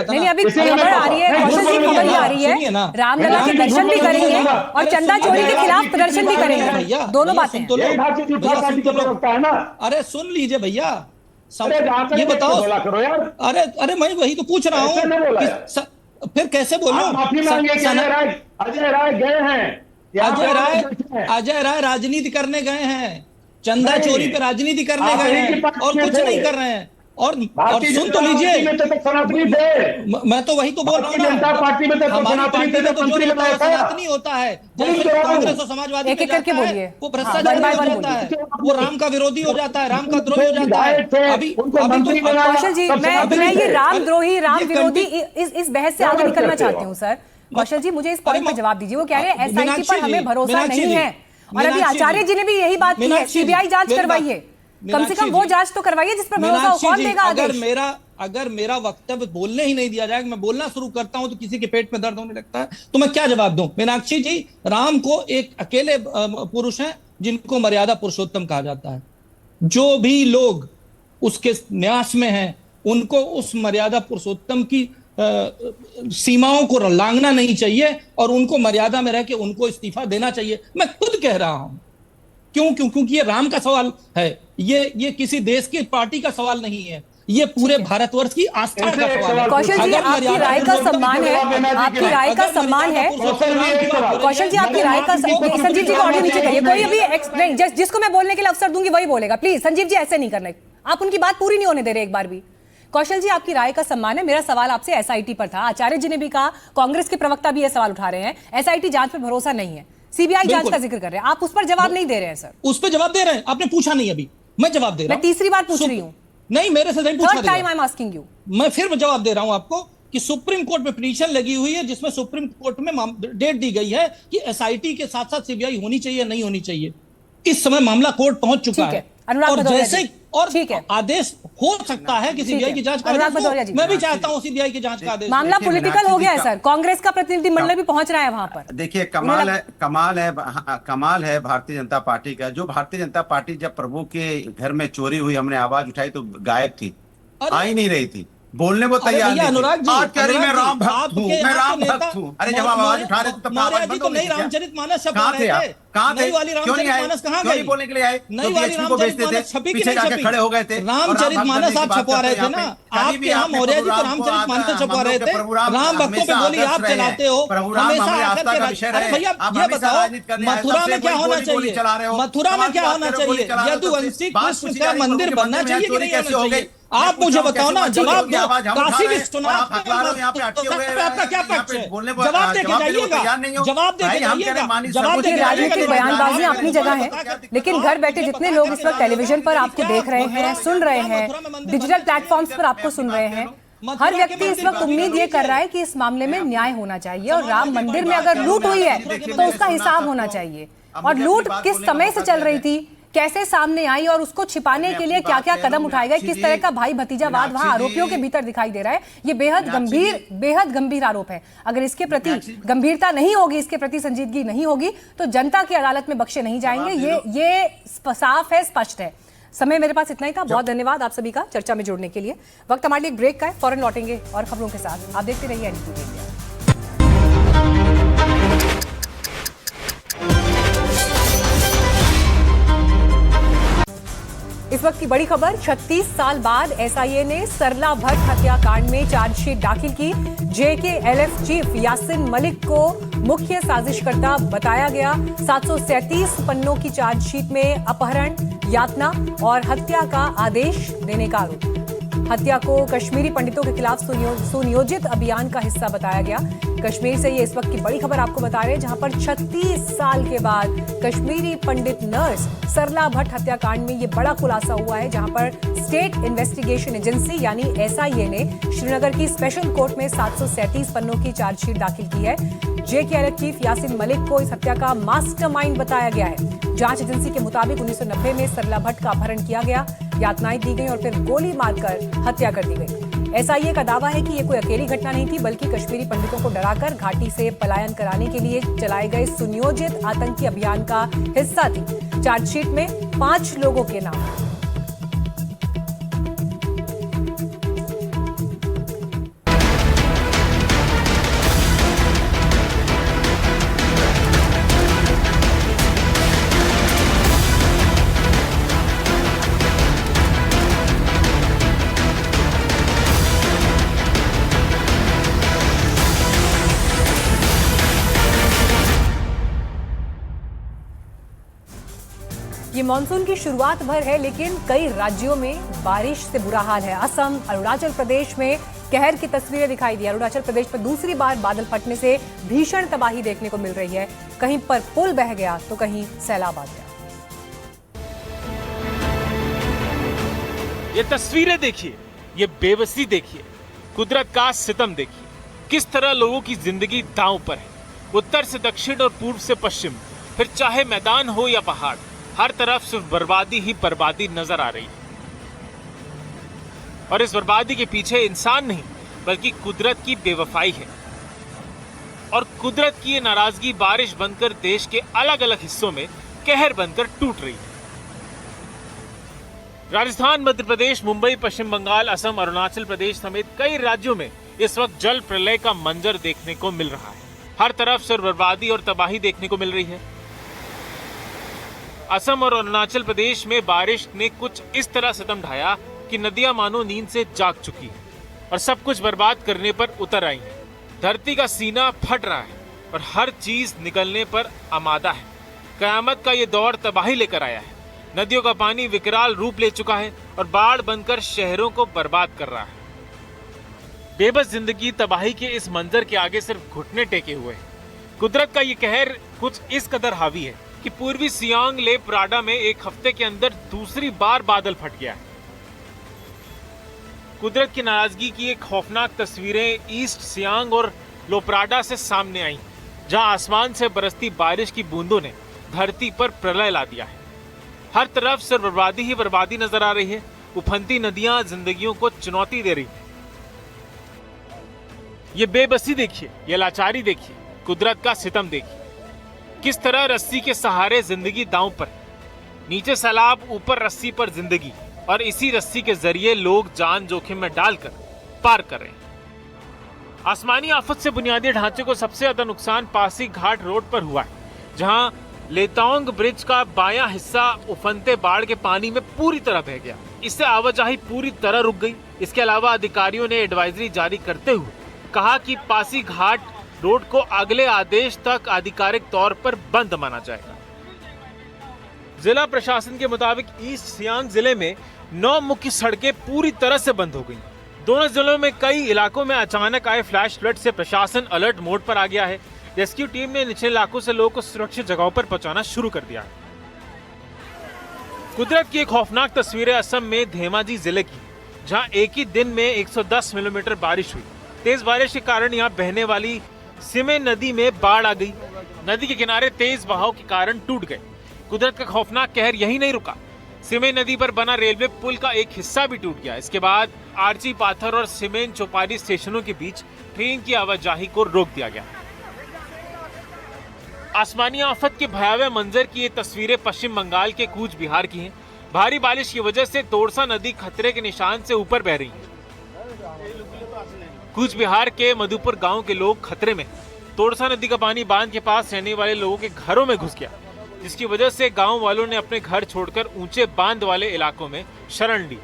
नहीं, अभी खबर आ रही है कौशल जी, खबर ये आ रही है रामलला के दर्शन भी करेंगे और चंदा चोरी के खिलाफ प्रदर्शन भी करेंगे, दोनों बातें। अरे सुन लीजिए भैया, ये बताओ। अरे मैं वही तो पूछ रहा हूँ, फिर कैसे बोलूं? अजय राय गए हैं, अजय राय राजनीति करने गए हैं, चंदा चोरी पे राजनीति करने गए हैं और कुछ नहीं कर रहे हैं। और सुन तो लीजिए, मैं तो वही तो बोल रहा हूँ, जनता पार्टी में हमारी पार्टी में तो जो सनातनी होता है, कांग्रेस और समाजवादी एक करके बोलिए, वो भ्रष्टाचार हो जाता है, वो राम का विरोधी हो जाता है, राम का द्रोही हो जाता है। अभी कौशल जी, मैं ये राम द्रोही, राम विरोधी इस बहस से आगे निकलना चाहती हूँ सर। कौशल जी, मुझे इस पॉइंट पर जवाब दीजिए। वो कह रहे हैं एसआईटी पर हमें भरोसा नहीं है, और अभी आचार्य जी ने भी यही बात की है, सीबीआई जांच करवाइए, कम से कम वो जांच तो करवाइए जिस पर भरोसा हो। कौन देगा आदेश? अगर मेरा वक्तव्य बोलने ही नहीं दिया जाएगा, मैं बोलना शुरू करता हूं तो किसी के पेट में दर्द होने लगता है, तो मैं क्या जवाब दूं? मीनाक्षी जी, राम को एक अकेले पुरुष हैं जिनको मर्यादा पुरुषोत्तम कहा जाता है। जो भी लोग उसके न्यास में हैं, उनको उस मर्यादा पुरुषोत्तम की सीमाओं को लांघना नहीं चाहिए और उनको मर्यादा में रह के उनको इस्तीफा देना चाहिए। मैं खुद कह रहा हूं। क्यों? क्योंकि ये राम का सवाल है, ये किसी देश की पार्टी का सवाल नहीं है, ये पूरे भारतवर्ष की आस्था का सवाल है। कौशल जी, आपकी राय का सम्मान है, आपकी राय का सम्मान है। कौशल जी, आपकी राय का संजीव जी को ऑडियो नीचे करिए। कोई अभी नहीं, जिसको मैं बोलने के लिए अवसर दूंगी वही बोलेगा। प्लीज संजीव जी, ऐसे नहीं करना, आप उनकी बात पूरी नहीं होने दे रहे एक बार भी। कौशल जी, आपकी राय का सम्मान है। मेरा सवाल आपसे एसआईटी पर था। आचार्य जी ने भी कहा, कांग्रेस के प्रवक्ता भी यह सवाल उठा रहे हैं, एसआईटी जांच पर भरोसा नहीं है, सीबीआई जांच का जिक्र कर रहे हैं। आप उस पर जवाब नहीं दे रहे हैं सर। उस पर जवाब दे रहे हैं, आपने पूछा नहीं, अभी मैं जवाब दे रहा हूं। मैं तीसरी बार पूछ रही हूं। नहीं, मेरे से नहीं पूछा। Third time I am asking you. मैं फिर जवाब दे रहा हूं आपको कि सुप्रीम कोर्ट में पिटीशन लगी हुई है, जिसमें सुप्रीम कोर्ट में डेट दी गई है कि एसआईटी के साथ साथ सीबीआई होनी चाहिए, नहीं होनी चाहिए। इस समय मामला कोर्ट पहुंच चुका है और जैसे और आदेश हो सकता है कि सीबीआई की जांच का आदेश। मैं भी चाहता हूं सीबीआई की जांच का आदेश। मामला पॉलिटिकल हो गया है सर, कांग्रेस का प्रतिनिधि मंडल भी पहुंच रहा है वहां पर। देखिए, कमाल है भारतीय जनता पार्टी का। जो भारतीय जनता पार्टी जब प्रभु के घर में चोरी हुई, हमने आवाज उठाई तो गायब थी, आ ही नहीं रही थी, बोलने को तैयार नहीं। अनुराग जी, आज कह रही मैं राम भक्त हूं, मैं राम भक्त हूं। अरे जब आवाज उठा रहे तो मौर्य जी तो नई रामचरितमानस छपवा रहे थे, कहां थे? नई वाली रामचरितमानस कहां गई? बोलने के लिए आए, नई वाली रामचरितमानस छपी कि नहीं छपी? खड़े हो गए थे। रामचरितमानस आप छपवा रहे थे ना, आपके यहाँ मौर्य जी तो रामचरितमानस छपवा रहे थे। राम भक्तों पे गोली आप चलाते हो हमेशा आकर के। अरे भैया ये बताओ, मथुरा में क्या होना चाहिए? मथुरा में क्या होना चाहिए? यदुवंशी कृष्ण का मंदिर बनना चाहिए कि नहीं होना चाहिए? आप मुझे बताओ ना, जवाब दो। काशी विश्वनाथ आपका क्या पक्ष है? जवाब देके जाइएगा, जवाब देके जाइएगा, जवाब देके। राजनीतिक बयानबाजी अपनी जगह है, लेकिन घर बैठे जितने लोग इस वक्त टेलीविजन पर आपको देख रहे हैं, सुन रहे हैं, डिजिटल प्लेटफॉर्म्स पर आपको सुन रहे हैं, हर व्यक्ति इस वक्त उम्मीद ये कर रहा है कि इस मामले में न्याय होना चाहिए और राम मंदिर में अगर लूट हुई है तो उसका हिसाब होना चाहिए। और लूट किस समय से चल रही थी, कैसे सामने आई और उसको छिपाने के लिए क्या क्या कदम उठाए गए, किस तरह का भाई भतीजावाद वहां आरोपियों के भीतर दिखाई दे रहा है, ये बेहद गंभीर आरोप है। अगर इसके प्रति गंभीरता नहीं होगी, इसके प्रति संजीदगी नहीं होगी तो जनता की अदालत में बख्शे नहीं जाएंगे। ये साफ है, स्पष्ट है। समय मेरे पास इतना ही था। बहुत धन्यवाद आप सभी का चर्चा में जुड़ने के लिए। वक्त हमारे लिए एक ब्रेक का है, फौरन लौटेंगे और खबरों के साथ। आप देखते रहिए एनडीटीवी इंडिया। इस वक्त की बड़ी खबर, 36 साल बाद एसआईए ने सरला भट्ट हत्याकांड में चार्जशीट दाखिल की। जेकेएलएफ चीफ यासिन मलिक को मुख्य साजिशकर्ता बताया गया। 737 पन्नों की चार्जशीट में अपहरण, यातना और हत्या का आदेश देने का आरोप। हत्या को कश्मीरी पंडितों के खिलाफ सुनियोजित अभियान का हिस्सा बताया गया। कश्मीर से ये इस वक्त की बड़ी खबर आपको बता रहे हैं, जहां पर 36 साल के बाद कश्मीरी पंडित नर्स सरला भट्ट हत्याकांड में ये बड़ा खुलासा हुआ है, जहां पर स्टेट इन्वेस्टिगेशन एजेंसी यानी एसआईए ने श्रीनगर की स्पेशल कोर्ट में 737 पन्नों की चार्जशीट दाखिल की है। जेकेएलएफ चीफ यासिन मलिक को इस हत्या का मास्टरमाइंड बताया गया है। जांच एजेंसी के मुताबिक 1990 में सरला भट्ट का अपहरण किया गया, यातनाएं दी गई और फिर गोली मारकर हत्या कर दी गई। एसआईए का दावा है कि ये कोई अकेली घटना नहीं थी, बल्कि कश्मीरी पंडितों को डराकर घाटी से पलायन कराने के लिए चलाए गए सुनियोजित आतंकी अभियान का हिस्सा थी। चार्जशीट में 5 लोगों के नाम। ये मॉनसून की शुरुआत भर है, लेकिन कई राज्यों में बारिश से बुरा हाल है। असम, अरुणाचल प्रदेश में कहर की तस्वीरें दिखाई दी। अरुणाचल प्रदेश पर दूसरी बार बादल फटने से भीषण तबाही देखने को मिल रही है। कहीं पर पुल बह गया तो कहीं सैलाब आ गया। ये तस्वीरें देखिए, ये बेबसी देखिए, कुदरत का सितम देखिए, किस तरह लोगों की जिंदगी दांव पर है। उत्तर से दक्षिण और पूर्व से पश्चिम, फिर चाहे मैदान हो या पहाड़, हर तरफ सिर्फ बर्बादी ही बर्बादी नजर आ रही है। और इस बर्बादी के पीछे इंसान नहीं बल्कि कुदरत की बेवफाई है। और कुदरत की ये नाराजगी बारिश बनकर देश के अलग अलग हिस्सों में कहर बनकर टूट रही है। राजस्थान, मध्य प्रदेश, मुंबई, पश्चिम बंगाल, असम, अरुणाचल प्रदेश समेत कई राज्यों में इस वक्त जल प्रलय का मंजर देखने को मिल रहा है। हर तरफ सिर्फ बर्बादी और तबाही देखने को मिल रही है। असम और अरुणाचल प्रदेश में बारिश ने कुछ इस तरह सितम ढाया कि नदियां मानो नींद से जाग चुकी हैं और सब कुछ बर्बाद करने पर उतर आई हैं। धरती का सीना फट रहा है और हर चीज निकलने पर आमादा है। कयामत का ये दौर तबाही लेकर आया है। नदियों का पानी विकराल रूप ले चुका है और बाढ़ बनकर शहरों को बर्बाद कर रहा है। बेबस जिंदगी तबाही के इस मंजर के आगे सिर्फ घुटने टेके हुए हैं। कुदरत का ये कहर कुछ इस कदर हावी है कि पूर्वी सियांग लेपराडा में एक हफ्ते के अंदर दूसरी बार बादल फट गया है। कुदरत की नाराजगी की एक खौफनाक तस्वीरें ईस्ट सियांग और लोपराडा से सामने आई, जहां आसमान से बरसती बारिश की बूंदों ने धरती पर प्रलय ला दिया है। हर तरफ सिर्फ बर्बादी ही बर्बादी नजर आ रही है। उफनती नदियां जिंदगियों को चुनौती दे रही है। ये बेबसी देखिए, ये लाचारी देखिए, कुदरत का सितम देखिए। किस तरह रस्सी के सहारे जिंदगी दांव पर, नीचे सैलाब, ऊपर रस्सी पर जिंदगी, और इसी रस्सी के जरिए लोग जान जोखिम में डालकर पार कर रहे हैं। आसमानी आफत से बुनियादी ढांचे को सबसे ज्यादा नुकसान पासीघाट रोड पर हुआ है, जहां लेतांग ब्रिज का बायां हिस्सा उफनते बाढ़ के पानी में पूरी तरह बह गया। इससे आवाजाही पूरी तरह रुक गई। इसके अलावा अधिकारियों ने एडवाइजरी जारी करते हुए कहा कि पासीघाट रोड को अगले आदेश तक आधिकारिक तौर पर बंद माना जाएगा। जिला प्रशासन के मुताबिक ईस्ट सियांग जिले में 9 मुख्य सड़कें पूरी तरह से बंद हो गई। दोनों जिलों में कई इलाकों में अचानक आए फ्लैश फ्लड से प्रशासन अलर्ट मोड पर आ गया है। रेस्क्यू टीम ने निचले इलाकों से लोगों को सुरक्षित जगहों पर पहुंचाना शुरू कर दिया है। कुदरत की एक खौफनाक तस्वीरें असम में धेमाजी जिले की, जहां एक ही दिन में 110 मिलीमीटर बारिश हुई। तेज बारिश के कारण यहां बहने वाली सिमे नदी में बाढ़ आ गई। नदी के किनारे तेज बहाव के कारण टूट गए। कुदरत का खौफनाक कहर यही नहीं रुका, सिमे नदी पर बना रेलवे पुल का एक हिस्सा भी टूट गया। इसके बाद आर्ची पाथर और सीमेंट चौपारी स्टेशनों के बीच ट्रेन की आवाजाही को रोक दिया गया। आसमानी आफत के भयावह मंजर की ये तस्वीरें पश्चिम बंगाल के कूच बिहार की हैं। भारी बारिश की वजह से तोरसा नदी खतरे के निशान से ऊपर बह रही है। कूच बिहार के मधुपुर गांव के लोग खतरे में। तोरसा नदी का पानी बांध के पास रहने वाले लोगों के घरों में घुस गया, जिसकी वजह से गांव वालों ने अपने घर छोड़कर ऊंचे बांध वाले इलाकों में शरण ली।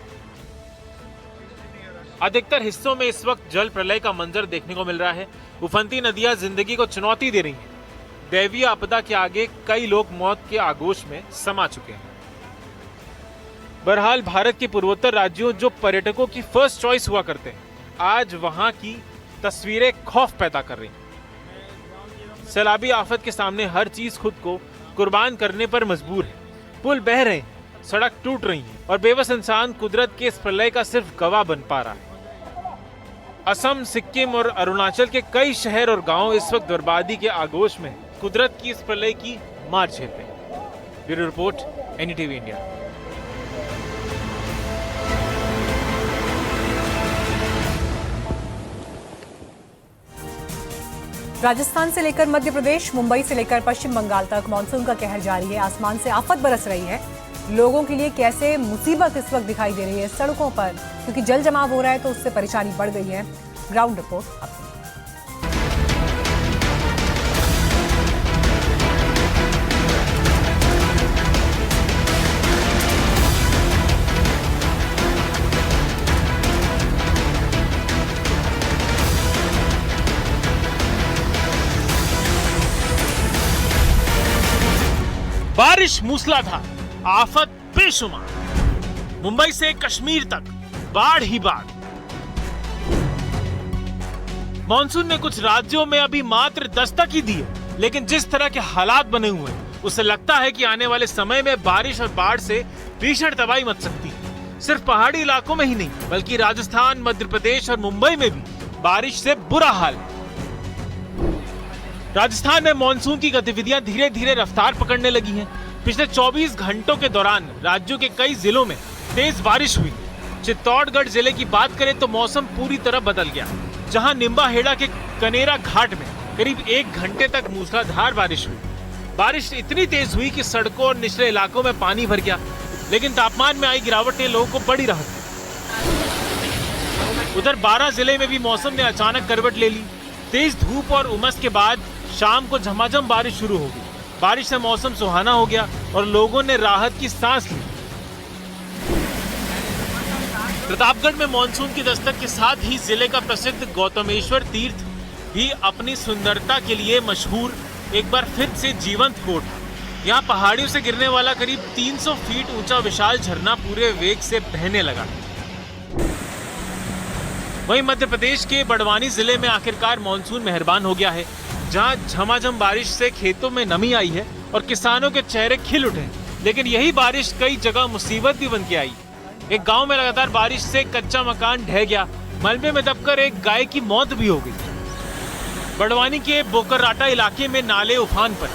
अधिकतर हिस्सों में इस वक्त जल प्रलय का मंजर देखने को मिल रहा है। उफनती नदियां जिंदगी को चुनौती दे रही हैं। दैवीय आपदा के आगे कई लोग मौत के आगोश में समा चुके हैं। बहरहाल भारत के पूर्वोत्तर राज्यों जो पर्यटकों की फर्स्ट चॉइस हुआ करते हैं, आज वहां की तस्वीरें खौफ पैदा कर रही हैं। सैलाबी आफत के सामने हर चीज खुद को कुर्बान करने पर मजबूर है। पुल बह रहे हैं, सड़क टूट रही है और बेबस इंसान कुदरत के इस प्रलय का सिर्फ गवाह बन पा रहा है। असम, सिक्किम और अरुणाचल के कई शहर और गांव इस वक्त बर्बादी के आगोश में कुदरत की इस प्रलय की मार झेल रहे हैं। Bureau report, NDTV India. Rajasthan से लेकर मध्य प्रदेश, मुंबई से लेकर पश्चिम बंगाल तक मानसून का कहर जारी है। आसमान से आफत बरस रही है। लोगों के लिए कैसे मुसीबत इस वक्त दिखाई दे रही है सड़कों पर, क्योंकि जल जमाव हो रहा है तो उससे परेशानी बढ़ गई है। ग्राउंड रिपोर्ट अब। बारिश मूसलाधार, आफत बेशुमार। मुंबई से कश्मीर तक बाढ़ ही बाढ़। मॉनसून ने कुछ राज्यों में अभी मात्र दस्तक ही दी है, लेकिन जिस तरह के हालात बने हुए हैं उससे लगता है कि आने वाले समय में बारिश और बाढ़ से भीषण तबाही मच सकती है। सिर्फ पहाड़ी इलाकों में ही नहीं, बल्कि राजस्थान, मध्य प्रदेश और मुंबई में भी बारिश से बुरा हाल है। राजस्थान में मॉनसून की गतिविधियां धीरे धीरे रफ्तार पकड़ने लगी हैं। पिछले 24 घंटों के दौरान राज्यों के कई जिलों में तेज बारिश हुई। चित्तौड़गढ़ जिले की बात करें तो मौसम पूरी तरह बदल गया, जहां निम्बाहेड़ा के कनेरा घाट में करीब 1 घंटे तक मूसलाधार बारिश हुई। बारिश इतनी तेज हुई कि सड़कों और निचले इलाकों में पानी भर गया, लेकिन तापमान में आई गिरावट ने लोगों को बड़ी राहत दी। उधर 12 जिले में भी मौसम ने अचानक करवट ले ली। तेज धूप और उमस के बाद शाम को झमाझम बारिश शुरू हो गई। बारिश से मौसम सुहाना हो गया और लोगों ने राहत की सांस ली। प्रतापगढ़ में मानसून की दस्तक के साथ ही जिले का प्रसिद्ध गौतमेश्वर तीर्थ भी अपनी सुंदरता के लिए मशहूर एक बार फिर से जीवंत हो उठा। यहाँ पहाड़ियों से गिरने वाला करीब 300 फीट ऊंचा विशाल झरना पूरे वेग से बहने लगा। वहीं मध्य प्रदेश के बड़वानी जिले में आखिरकार मानसून मेहरबान हो गया है, जहां झमाझम बारिश से खेतों में नमी आई है और किसानों के चेहरे खिल उठे। लेकिन यही बारिश कई जगह मुसीबत भी बन के आई। एक गांव में लगातार बारिश से कच्चा मकान ढह गया, मलबे में दबकर एक गाय की मौत भी हो गई। बड़वानी के बोकरराटा इलाके में नाले उफान पर,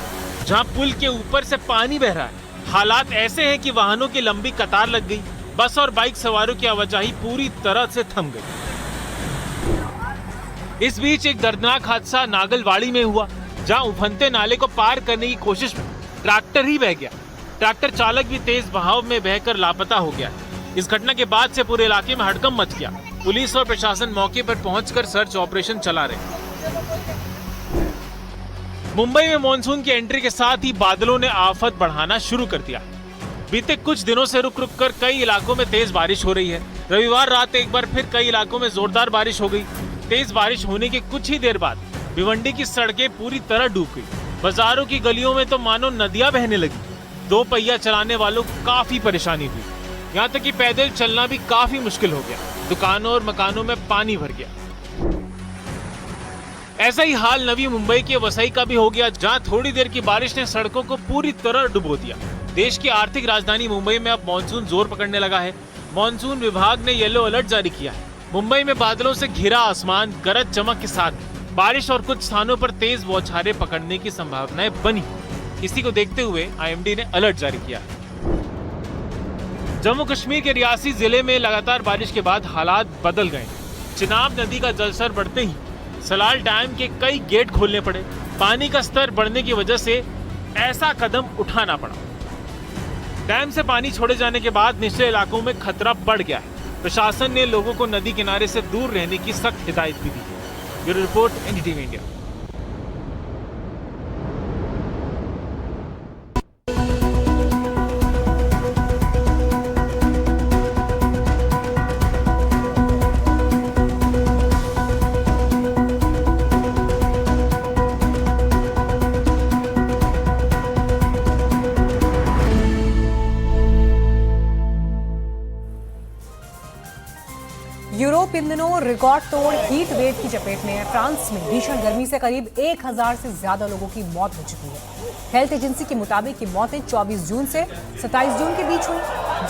जहां पुल के ऊपर से पानी बह रहा है। हालात ऐसे हैं कि वाहनों की लंबी कतार लग गई। बस और बाइक सवारों की आवाजाही पूरी तरह से थम गई। इस बीच एक दर्दनाक हादसा नागलवाड़ी में हुआ, जहां उफनते नाले को पार करने की कोशिश में ट्रैक्टर ही बह गया। ट्रैक्टर चालक भी तेज बहाव में बहकर लापता हो गया। इस घटना के बाद से पूरे इलाके में हड़कंप मच गया। पुलिस और प्रशासन मौके पर पहुंचकर सर्च ऑपरेशन चला रहे। मुंबई में मानसून की एंट्री के साथ ही बादलों ने आफत बढ़ाना शुरू कर दिया। बीते कुछ दिनों से रुक रुक कर कई इलाकों में तेज बारिश हो रही है। रविवार रात एक बार फिर कई इलाकों में जोरदार बारिश हो गई। तेज बारिश होने के कुछ ही देर बाद भिवंडी की सड़कें पूरी तरह डूब गई। बाजारों की गलियों में तो मानो नदियां बहने लगी। दो पहिया चलाने वालों को काफी परेशानी हुई। यहाँ तक कि पैदल चलना भी काफी मुश्किल हो गया। दुकानों और मकानों में पानी भर गया। ऐसा ही हाल नवी मुंबई के वसई का भी हो गया, जहां थोड़ी देर की बारिश ने सड़कों को पूरी तरह डुबो दिया। देश की आर्थिक राजधानी मुंबई में अब मानसून जोर पकड़ने लगा है। मानसून विभाग ने येलो अलर्ट जारी किया है। मुंबई में बादलों से घिरा आसमान, गरज चमक के साथ बारिश और कुछ स्थानों पर तेज बौछारें पकड़ने की संभावनाएं बनी। इसी को देखते हुए आईएमडी ने अलर्ट जारी किया है। जम्मू कश्मीर के रियासी जिले में लगातार बारिश के बाद हालात बदल गए। चिनाब नदी का जलस्तर बढ़ते ही सलाल डैम के कई गेट खोलने पड़े। पानी का स्तर बढ़ने की वजह से ऐसा कदम उठाना पड़ा। डैम से पानी छोड़े जाने के बाद निचले इलाकों में खतरा बढ़ गया है। प्रशासन ने लोगों को नदी किनारे से दूर रहने की सख्त हिदायत भी दी है। Bureau report, NDTV India. Europe in दिनों रिकॉर्ड तोड़ हीट वेव की चपेट में है। फ्रांस में भीषण गर्मी से करीब 1000 से ज्यादा लोगों की मौत हो चुकी है। हेल्थ एजेंसी के मुताबिक ये मौतें 24 जून से 27 जून के बीच हुई।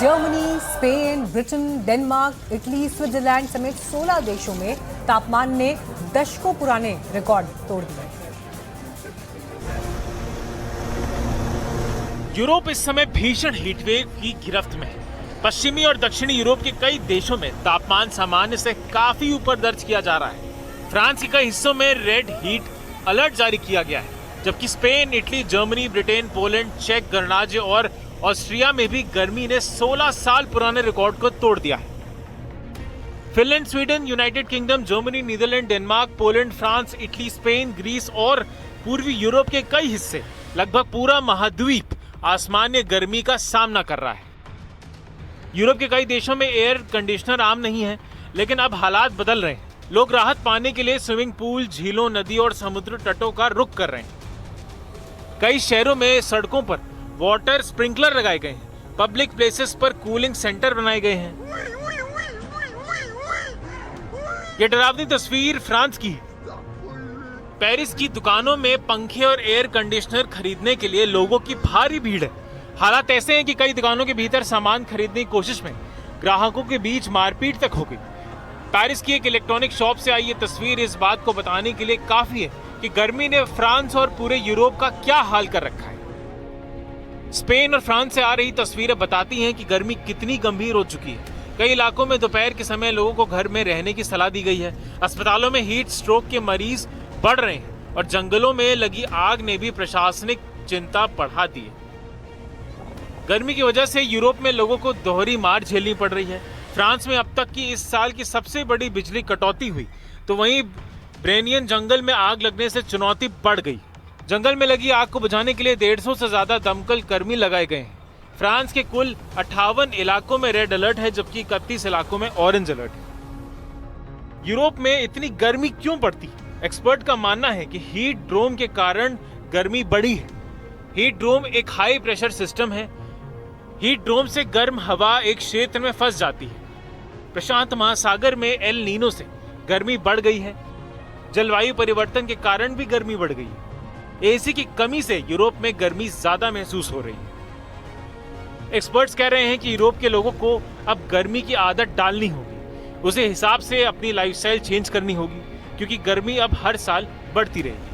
Germany, Spain, Britain, Denmark, Italy, Switzerland समेत 16 देशों में तापमान ने दशकों पुराने रिकॉर्ड तोड़ दिए। यूरोप इस समय भीषण हीटवेव की गिरफ्त में है। पश्चिमी और दक्षिणी यूरोप के कई देशों में तापमान सामान्य से काफी ऊपर दर्ज किया जा रहा है। फ्रांस के कई हिस्सों में रेड हीट अलर्ट जारी किया गया है, जबकि Spain, Italy, Germany, Britain, Poland, चेक गणराज्य और ऑस्ट्रिया में भी गर्मी ने 16 साल पुराने रिकॉर्ड को तोड़ दिया है। Finland, Sweden, United Kingdom, Germany, Netherlands, Denmark, Poland, France, Italy, Spain, Greece और पूर्वी यूरोप के कई हिस्से, लगभग पूरा महाद्वीप आसमान्य गर्मी का सामना कर रहा है। यूरोप के कई देशों में एयर कंडीशनर आम नहीं है, लेकिन अब हालात बदल रहे हैं। लोग राहत पाने के लिए स्विमिंग पूल, झीलों, नदी और समुद्र तटों का रुख कर रहे हैं। कई शहरों में सड़कों पर वाटर स्प्रिंकलर लगाए गए हैं। पब्लिक प्लेसेस पर कूलिंग सेंटर बनाए गए हैं। यह डरावनी तस्वीर फ्रांस की है। पेरिस की दुकानों में पंखे और एयर कंडीशनर खरीदने के लिए लोगों की भारी भीड़ है। हालात ऐसे हैं कि कई दुकानों के भीतर सामान खरीदने की कोशिश में ग्राहकों के बीच मारपीट तक हो गई। पेरिस की एक इलेक्ट्रॉनिक शॉप से आई ये तस्वीर इस बात को बताने के लिए काफी है कि गर्मी ने फ्रांस और पूरे यूरोप का क्या हाल कर रखा है। स्पेन और फ्रांस से आ रही तस्वीरें बताती हैं कि गर्मी कितनी गंभीर हो चुकी है। कई इलाकों में दोपहर के समय लोगों को घर में रहने की सलाह दी गई है। अस्पतालों में हीट स्ट्रोक के मरीज बढ़ रहे हैं और जंगलों में लगी आग ने भी प्रशासनिक चिंता बढ़ा दी है। गर्मी की वजह से यूरोप में लोगों को दोहरी मार झेलनी पड़ रही है। फ्रांस में अब तक की इस साल की सबसे बड़ी बिजली कटौती हुई, तो वहीं ब्रेनियन जंगल में आग लगने से चुनौती बढ़ गई। जंगल में लगी आग को बुझाने के लिए 150 से ज्यादा दमकल कर्मी लगाए गए हैं। फ्रांस के कुल 58 इलाकों में रेड अलर्ट है, जबकि 31 इलाकों में ऑरेंज अलर्ट है। यूरोप में इतनी गर्मी क्यों पड़ती है? एक्सपर्ट का मानना है कि हीट ड्रोम के कारण गर्मी बढ़ी है। हीट ड्रोम एक हाई प्रेशर सिस्टम है। हीट ड्रोम से गर्म हवा एक क्षेत्र में फंस जाती है। प्रशांत महासागर में एल नीनो से गर्मी बढ़ गई है। जलवायु परिवर्तन के कारण भी गर्मी बढ़ गई है। एसी की कमी से यूरोप में गर्मी ज्यादा महसूस हो रही है। एक्सपर्ट्स कह रहे हैं कि यूरोप के लोगों को अब गर्मी की आदत डालनी होगी। उसे हिसाब से अपनी लाइफस्टाइल चेंज करनी होगी, क्योंकि गर्मी अब हर साल बढ़ती रहेगी।